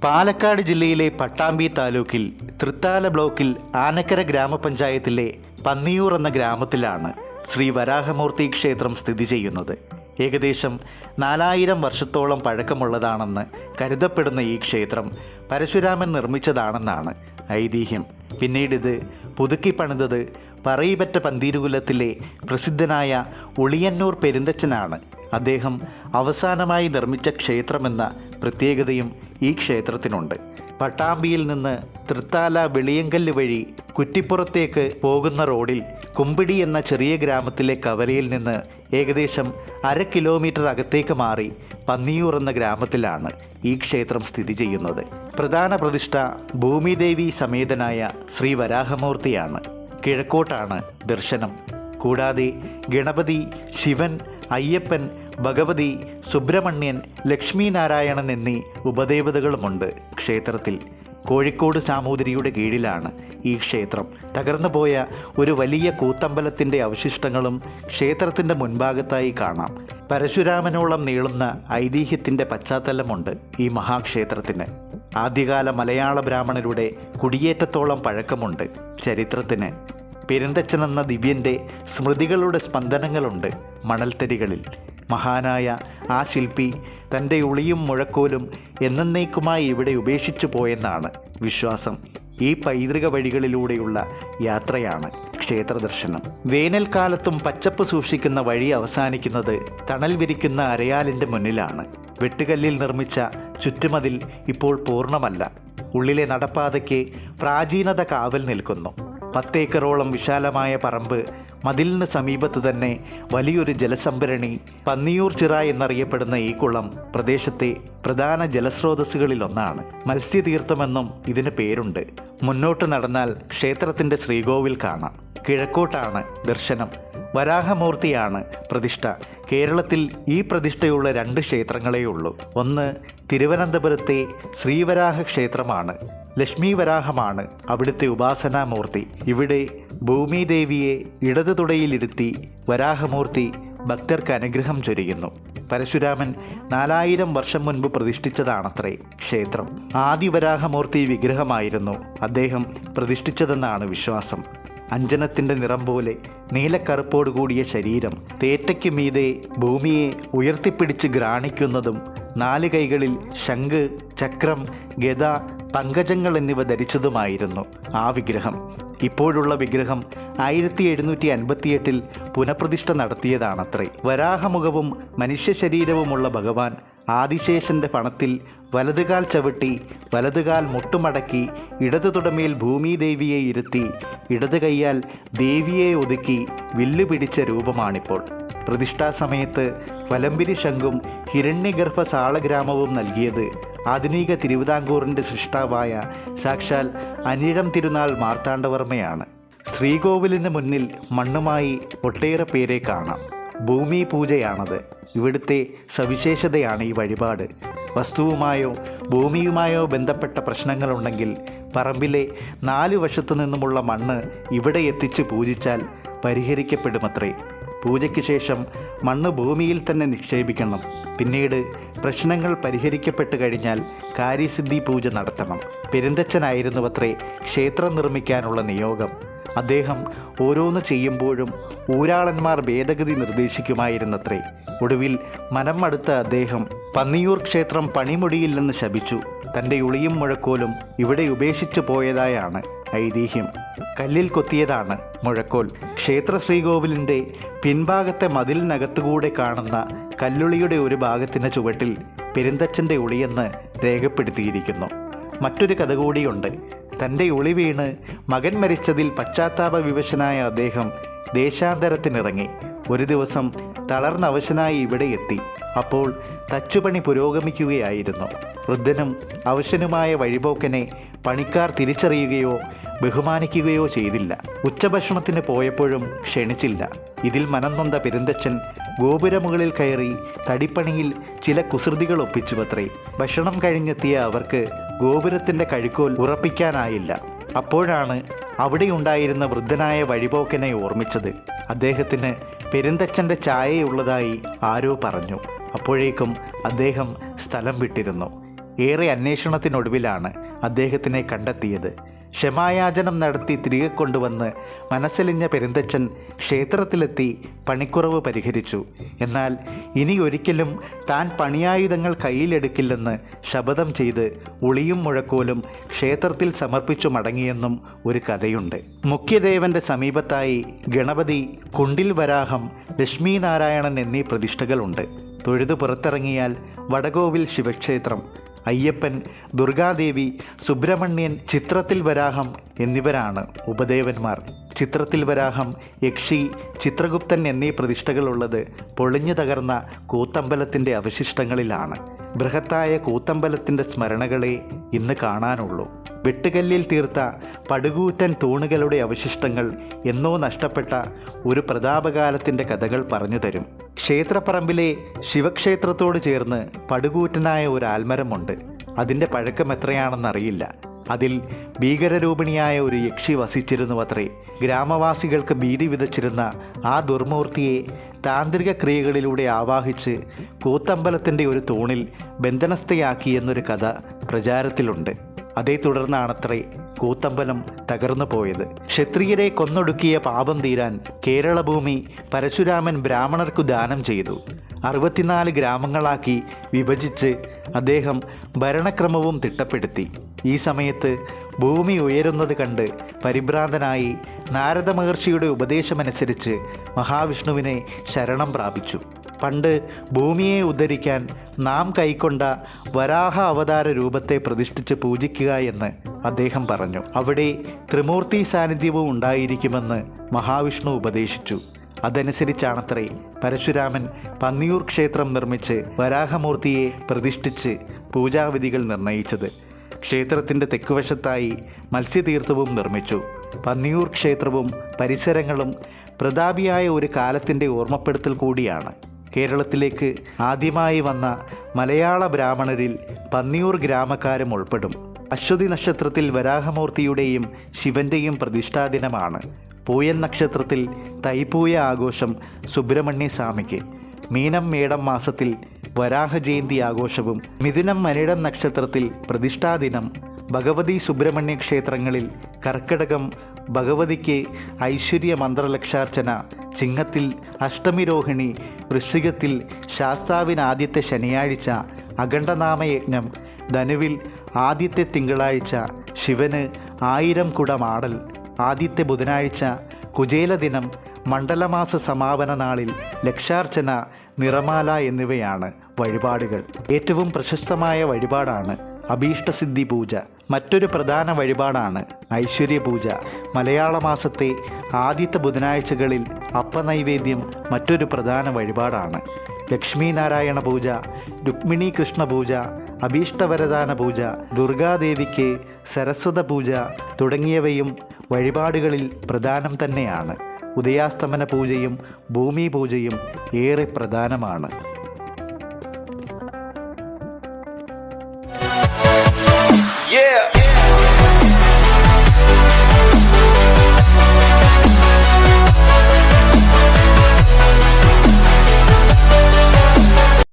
പാലക്കാട് ജില്ലയിലെ പട്ടാമ്പി താലൂക്കിൽ തൃത്താല ബ്ലോക്കിൽ ആനക്കര ഗ്രാമപഞ്ചായത്തിലെ പന്നിയൂർ എന്ന ഗ്രാമത്തിലാണ് ശ്രീ വരാഹമൂർത്തി ക്ഷേത്രം സ്ഥിതി ചെയ്യുന്നത്. ഏകദേശം 4000 വർഷത്തോളം പഴക്കമുള്ളതാണെന്ന് കരുതപ്പെടുന്ന ഈ ക്ഷേത്രം പരശുരാമൻ നിർമ്മിച്ചതാണെന്നാണ് ഐതിഹ്യം. പിന്നീടിത് പുതുക്കി പണിതത് പറയിപറ്റ പന്തീരുകുലത്തിലെ പ്രസിദ്ധനായ ഉളിയന്നൂർ പെരുന്തച്ചനാണ്. അദ്ദേഹം അവസാനമായി നിർമ്മിച്ച ക്ഷേത്രമെന്ന പ്രത്യേകതയും ഈ ക്ഷേത്രത്തിനുണ്ട്. പട്ടാമ്പിയിൽ നിന്ന് തൃത്താല വെളിയങ്കല്ല് വഴി കുറ്റിപ്പുറത്തേക്ക് പോകുന്ന റോഡിൽ കുമ്പിടി എന്ന ചെറിയ ഗ്രാമത്തിലെ കവലയിൽ നിന്ന് ഏകദേശം 1/2 കിലോമീറ്റർ അകത്തേക്ക് മാറി പന്നിയൂർ എന്ന ഗ്രാമത്തിലാണ് ഈ ക്ഷേത്രം സ്ഥിതി ചെയ്യുന്നത്. പ്രധാന പ്രതിഷ്ഠ ഭൂമിദേവി സമേതനായ ശ്രീ വരാഹമൂർത്തിയാണ്. കിഴക്കോട്ടാണ് ദർശനം. കൂടാതെ ഗണപതി, ശിവൻ, അയ്യപ്പൻ, ഭഗവതി, സുബ്രഹ്മണ്യൻ, ലക്ഷ്മി നാരായണൻ എന്നീ ഉപദേവതകളുമുണ്ട് ക്ഷേത്രത്തിൽ. കോഴിക്കോട് സാമൂതിരിയുടെ കീഴിലാണ് ഈ ക്ഷേത്രം. തകർന്നുപോയ ഒരു വലിയ കൂത്തമ്പലത്തിൻ്റെ അവശിഷ്ടങ്ങളും ക്ഷേത്രത്തിൻ്റെ മുൻഭാഗത്തായി കാണാം. പരശുരാമനോളം നീളുന്ന ഐതിഹ്യത്തിൻ്റെ പശ്ചാത്തലമുണ്ട് ഈ മഹാക്ഷേത്രത്തിന്. ആദ്യകാല മലയാള ബ്രാഹ്മണരുടെ കുടിയേറ്റത്തോളം പഴക്കമുണ്ട് ചരിത്രത്തിന്. പെരുന്തച്ചനെന്ന ദിവ്യൻ്റെ സ്മൃതികളുടെ സ്പന്ദനങ്ങളുണ്ട് മണൽത്തരികളിൽ. മഹാനായ ആ ശില്പി തൻ്റെ ഉളിയും മുഴക്കോലും എന്നേക്കുമായി ഇവിടെ ഉപേക്ഷിച്ചു പോയെന്നാണ് വിശ്വാസം. ഈ പൈതൃക വഴികളിലൂടെയുള്ള യാത്രയാണ് ക്ഷേത്രദർശനം. വേനൽക്കാലത്തും പച്ചപ്പ് സൂക്ഷിക്കുന്ന വഴി അവസാനിക്കുന്നത് തണൽ വിരിക്കുന്ന അരയാലിൻ്റെ മുന്നിലാണ്. വെട്ടുകല്ലിൽ നിർമ്മിച്ച ചുറ്റുമതിൽ ഇപ്പോൾ പൂർണ്ണമല്ല. ഉള്ളിലെ നടപ്പാതയ്ക്ക് പ്രാചീനത കാവൽ നിൽക്കുന്നു. 10 ഏക്കറോളം വിശാലമായ പറമ്പ്, മതിലിന് സമീപത്ത് തന്നെ വലിയൊരു ജലസംഭരണി. പന്നിയൂർ ചിറ എന്നറിയപ്പെടുന്ന ഈ കുളം പ്രദേശത്തെ പ്രധാന ജലസ്രോതസ്സുകളിലൊന്നാണ്. മത്സ്യതീർത്ഥമെന്നും ഇതിന് പേരുണ്ട്. മുന്നോട്ട് നടന്നാൽ ക്ഷേത്രത്തിൻ്റെ ശ്രീകോവിൽ കാണാം. കിഴക്കോട്ടാണ് ദർശനം. വരാഹമൂർത്തിയാണ് പ്രതിഷ്ഠ. കേരളത്തിൽ ഈ പ്രതിഷ്ഠയുള്ള 2 ക്ഷേത്രങ്ങളേ ഉള്ളൂ. ഒന്ന് തിരുവനന്തപുരത്തെ ശ്രീവരാഹ ക്ഷേത്രമാണ്. ലക്ഷ്മി വരാഹമാണ് അവിടുത്തെ ഉപാസനാമൂർത്തി. ഇവിടെ ഭൂമിദേവിയെ ഇടതു തുടയിലിരുത്തി വരാഹമൂർത്തി ഭക്തർക്ക് അനുഗ്രഹം ചൊരിയുന്നു. പരശുരാമൻ 4000 വർഷം മുൻപ് പ്രതിഷ്ഠിച്ചതാണത്രേ ക്ഷേത്രം. ആദി വരാഹമൂർത്തി വിഗ്രഹമായിരുന്നു അദ്ദേഹം പ്രതിഷ്ഠിച്ചതെന്നാണ് വിശ്വാസം. അഞ്ജനത്തിൻ്റെ നിറം പോലെ നീലക്കറുപ്പോടുകൂടിയ ശരീരം, തേറ്റയ്ക്ക് മീതെ ഭൂമിയെ ഉയർത്തിപ്പിടിച്ച് ഗ്രാണിക്കുന്നതും 4 കൈകളിൽ ശംഖ്, ചക്രം, ഗദ, പങ്കജങ്ങൾ എന്നിവ ധരിച്ചതുമായിരുന്നു ആ വിഗ്രഹം. ഇപ്പോഴുള്ള വിഗ്രഹം 1758 പുനഃപ്രതിഷ്ഠ നടത്തിയതാണത്രേ. വരാഹമുഖവും മനുഷ്യ ശരീരവുമുള്ള ഭഗവാൻ ആദിശേഷൻ്റെ പണത്തിൽ വലതുകാൽ ചവിട്ടി വലതുകാൽ മുട്ടുമടക്കി ഇടതു തുടമേൽ ഭൂമിദേവിയെ ഇരുത്തി ഇടതു കൈയാൽ ദേവിയെ ഒതുക്കി വില്ലു പിടിച്ച രൂപമാണിപ്പോൾ. പ്രതിഷ്ഠാസമയത്ത് വലമ്പിരി ശംഖും ഹിരണ്യഗർഭ സാളഗ്രാമവും നൽകിയത് ആധുനിക തിരുവിതാംകൂറിൻ്റെ സൃഷ്ടാവായ സാക്ഷാൽ അനിഴം തിരുനാൾ മാർത്താണ്ഡവർമ്മയാണ്. ശ്രീകോവിലിന് മുന്നിൽ മണ്ണുമായി ഒട്ടേറെ പേരെ കാണാം. ഭൂമി പൂജയാണത്. ഇവിടുത്തെ സവിശേഷതയാണ് ഈ വഴിപാട്. വസ്തുവുമായോ ഭൂമിയുമായോ ബന്ധപ്പെട്ട പ്രശ്നങ്ങളുണ്ടെങ്കിൽ പറമ്പിലെ 4 വശത്തു നിന്നുമുള്ള മണ്ണ് ഇവിടെ എത്തിച്ച് പൂജിച്ചാൽ പരിഹരിക്കപ്പെടുമത്രേ. പൂജയ്ക്ക് ശേഷം മണ്ണ് ഭൂമിയിൽ തന്നെ നിക്ഷേപിക്കണം. പിന്നീട് പ്രശ്നങ്ങൾ പരിഹരിക്കപ്പെട്ട് കഴിഞ്ഞാൽ കാര്യസിദ്ധി പൂജ നടത്തണം. പെരുന്തച്ചനായിരുന്നുവത്രേ ക്ഷേത്രം നിർമ്മിക്കാനുള്ള നിയോഗം. അദ്ദേഹം ഓരോന്ന് ചെയ്യുമ്പോഴും ഊരാളന്മാർ ഭേദഗതി നിർദ്ദേശിക്കുമായിരുന്നത്രേ. ഒടുവിൽ മനം മടുത്ത അദ്ദേഹം പന്നിയൂർ ക്ഷേത്രം പണിമുടിയില്ലെന്ന് ശപിച്ചു. തൻ്റെ ഉളിയും മുഴക്കോലും ഇവിടെ ഉപേക്ഷിച്ചു പോയതായാണ് ഐതിഹ്യം. കല്ലിൽ കൊത്തിയതാണ് മുഴക്കോൽ. ക്ഷേത്ര ശ്രീകോവിലിൻ്റെ പിൻഭാഗത്തെ മതിലിനകത്തുകൂടെ കാണുന്ന കല്ലുളിയുടെ ഒരു ഭാഗത്തിൻ്റെ ചുവട്ടിൽ പെരുന്തച്ചൻ്റെ ഉളിയെന്ന് രേഖപ്പെടുത്തിയിരിക്കുന്നു. മറ്റൊരു കഥ കൂടിയുണ്ട്. തൻ്റെ ഉളി വീണ് മകൻ മരിച്ചതിൽ പശ്ചാത്താപ വിവശനായ അദ്ദേഹം ദേശാന്തരത്തിനിറങ്ങി. ഒരു ദിവസം തളർന്ന അവശനായി ഇവിടെ എത്തി. അപ്പോൾ തച്ചുപണി പുരോഗമിക്കുകയായിരുന്നു. വൃദ്ധനും അവശനുമായ വഴിപോക്കനെ പണിക്കാർ തിരിച്ചറിയുകയോ ബഹുമാനിക്കുകയോ ചെയ്തില്ല. ഉച്ചഭക്ഷണത്തിന് പോയപ്പോഴും ക്ഷണിച്ചില്ല. ഇതിൽ മനം നൊന്ത പെരുന്തച്ചൻ ഗോപുരമുകളിൽ കയറി തടിപ്പണിയിൽ ചില കുസൃതികൾ ഒപ്പിച്ചുവത്രേ. ഭക്ഷണം കഴിഞ്ഞെത്തിയ അവർക്ക് ഗോപുരത്തിൻ്റെ കഴുക്കോൽ ഉറപ്പിക്കാനായില്ല. അപ്പോഴാണ് അവിടെയുണ്ടായിരുന്ന വൃദ്ധനായ വഴിപോക്കനെ ഓർമ്മിച്ചത്. അദ്ദേഹത്തിന് പെരുന്തച്ചൻ്റെ ഛായയുള്ളതായി ആരോ പറഞ്ഞു. അപ്പോഴേക്കും അദ്ദേഹം സ്ഥലം വിട്ടിരുന്നു. ഏറെ അന്വേഷണത്തിനൊടുവിലാണ് അദ്ദേഹത്തിനെ കണ്ടെത്തിയത്. ക്ഷമായാചനം നടത്തി തിരികെ കൊണ്ടുവന്ന് മനസ്സലിഞ്ഞ പെരുന്തച്ചൻ ക്ഷേത്രത്തിലെത്തി പണിക്കുറവ് പരിഹരിച്ചു. എന്നാൽ ഇനി ഒരിക്കലും താൻ പണിയായുധങ്ങൾ കയ്യിലെടുക്കില്ലെന്ന് ശപഥം ചെയ്ത് ഉളിയും മുഴക്കോലും ക്ഷേത്രത്തിൽ സമർപ്പിച്ചു മടങ്ങിയെന്നും ഒരു കഥയുണ്ട്. മുഖ്യദേവന്റെ സമീപത്തായി ഗണപതി, കുണ്ടിൽ വരാഹം, ലക്ഷ്മീനാരായണൻ എന്നീ പ്രതിഷ്ഠകളുണ്ട്. തൊഴുതു പുറത്തിറങ്ങിയാൽ വടകോവിൽ ശിവക്ഷേത്രം, അയ്യപ്പൻ, ദുർഗാദേവി, സുബ്രഹ്മണ്യൻ, ചിത്രത്തിൽ വരാഹം എന്നിവരാണ് ഉപദേവന്മാർ. ചിത്രത്തിൽ വരാഹം, യക്ഷി, ചിത്രഗുപ്തൻ എന്നീ പ്രതിഷ്ഠകളുള്ളത് പൊളിഞ്ഞു തകർന്ന കൂത്തമ്പലത്തിൻ്റെ അവശിഷ്ടങ്ങളിലാണ്. ബൃഹത്തായ കൂത്തമ്പലത്തിൻ്റെ സ്മരണകളെ ഇന്ന് കാണാനുള്ളൂ. വെട്ടുകല്ലിൽ തീർത്ത പടുകൂറ്റൻ തൂണുകളുടെ അവശിഷ്ടങ്ങൾ എന്നോ നഷ്ടപ്പെട്ട ഒരു പ്രതാപകാലത്തിൻ്റെ കഥകൾ പറഞ്ഞു തരും. ക്ഷേത്രപ്പറമ്പിലെ ശിവക്ഷേത്രത്തോട് ചേർന്ന് പടുകൂറ്റനായ ഒരു ആൽമരമുണ്ട്. അതിൻ്റെ പഴക്കം എത്രയാണെന്നറിയില്ല. അതിൽ ഭീകരരൂപിണിയായ ഒരു യക്ഷി വസിച്ചിരുന്നുവത്രേ. ഗ്രാമവാസികൾക്ക് ഭീതി വിതച്ചിരുന്ന ആ ദുർമൂർത്തിയെ താന്ത്രിക ക്രിയകളിലൂടെ ആവാഹിച്ച് കൂത്തമ്പലത്തിൻ്റെ ഒരു തൂണിൽ ബന്ധനസ്ഥയാക്കിയെന്നൊരു കഥ പ്രചാരത്തിലുണ്ട്. അതേ തുടർന്നാണത്രേ കൂത്തമ്പലം തകർന്നു പോയത്. ക്ഷത്രിയരെ കൊന്നൊടുക്കിയ പാപം തീരാൻ കേരളഭൂമി പരശുരാമൻ ബ്രാഹ്മണർക്കു ദാനം ചെയ്തു. 64 ഗ്രാമങ്ങളാക്കി വിഭജിച്ച് അദ്ദേഹം ഭരണക്രമവും തിട്ടപ്പെടുത്തി. ഈ സമയത്ത് ഭൂമി ഉയരുന്നത് കണ്ട് പരിഭ്രാന്തനായി നാരദ മഹർഷിയുടെ ഉപദേശമനുസരിച്ച് മഹാവിഷ്ണുവിനെ ശരണം പ്രാപിച്ചു. പണ്ട് ഭൂമിയെ ഉദ്ധരിക്കാൻ നാം കൈക്കൊണ്ട വരാഹ അവതാര രൂപത്തെ പ്രതിഷ്ഠിച്ച് പൂജിക്കുക എന്ന് അദ്ദേഹം പറഞ്ഞു. അവിടെ ത്രിമൂർത്തി സാന്നിധ്യവും ഉണ്ടായിരിക്കുമെന്ന് മഹാവിഷ്ണു ഉപദേശിച്ചു. അതനുസരിച്ചാണത്രേ പരശുരാമൻ പന്നിയൂർ ക്ഷേത്രം നിർമ്മിച്ച് വരാഹമൂർത്തിയെ പ്രതിഷ്ഠിച്ച് പൂജാവിധികൾ നിർണയിച്ചത്. ക്ഷേത്രത്തിൻ്റെ തെക്കുവശത്തായി മത്സ്യതീർത്ഥവും നിർമ്മിച്ചു. പന്നിയൂർ ക്ഷേത്രവും പരിസരങ്ങളും പ്രതാപിയായ ഒരു കാലത്തിൻ്റെ ഓർമ്മപ്പെടുത്തൽ കൂടിയാണ്. കേരളത്തിലേക്ക് ആദ്യമായി വന്ന മലയാള ബ്രാഹ്മണരിൽ പന്നിയൂർ ഗ്രാമക്കാരും ഉൾപ്പെടും. അശ്വതി നക്ഷത്രത്തിൽ വരാഹമൂർത്തിയുടെയും ശിവൻ്റെയും പ്രതിഷ്ഠാദിനമാണ്. പൂയൻ നക്ഷത്രത്തിൽ തൈപ്പൂയ ആഘോഷം സുബ്രഹ്മണ്യ സ്വാമിക്ക്, മീനം മേടം മാസത്തിൽ വരാഹ ജയന്തി ആഘോഷവും, മിഥുനം മനിടം നക്ഷത്രത്തിൽ പ്രതിഷ്ഠാദിനം, ഭഗവതി സുബ്രഹ്മണ്യ ക്ഷേത്രങ്ങളിൽ കർക്കിടകം ഭഗവതിക്ക് ഐശ്വര്യ മന്ത്രലക്ഷാർച്ചന, ചിങ്ങത്തിൽ അഷ്ടമിരോഹിണി, വൃശ്ചികത്തിൽ ശാസ്താവിന് ആദ്യത്തെ ശനിയാഴ്ച അഖണ്ഡനാമയജ്ഞം, ധനുവിൽ ആദ്യത്തെ തിങ്കളാഴ്ച ശിവന് 1000 കുടമാടൽ, ആദ്യത്തെ ബുധനാഴ്ച കുചേലദിനം, മണ്ഡലമാസ സമാപന നാളിൽ ലക്ഷാർച്ചന, നിറമാല എന്നിവയാണ് വഴിപാടുകൾ. ഏറ്റവും പ്രശസ്തമായ വഴിപാടാണ് അഭീഷ്ടസിദ്ധി പൂജ. മറ്റൊരു പ്രധാന വഴിപാടാണ് ഐശ്വര്യ പൂജ. മലയാള മാസത്തെ ആദ്യത്തെ ബുധനാഴ്ചകളിൽ അപ്പനൈവേദ്യം മറ്റൊരു പ്രധാന വഴിപാടാണ്. ലക്ഷ്മീനാരായണ പൂജ, രുക്മിണി കൃഷ്ണ പൂജ, അഭീഷ്ടവരദാന പൂജ, ദുർഗാദേവിക്ക് സരസ്വത പൂജ തുടങ്ങിയവയും വഴിപാടുകളിൽ പ്രധാനം തന്നെയാണ്. ഉദയാസ്തമന പൂജയും ഭൂമി പൂജയും ഏറെ പ്രധാനമാണ്.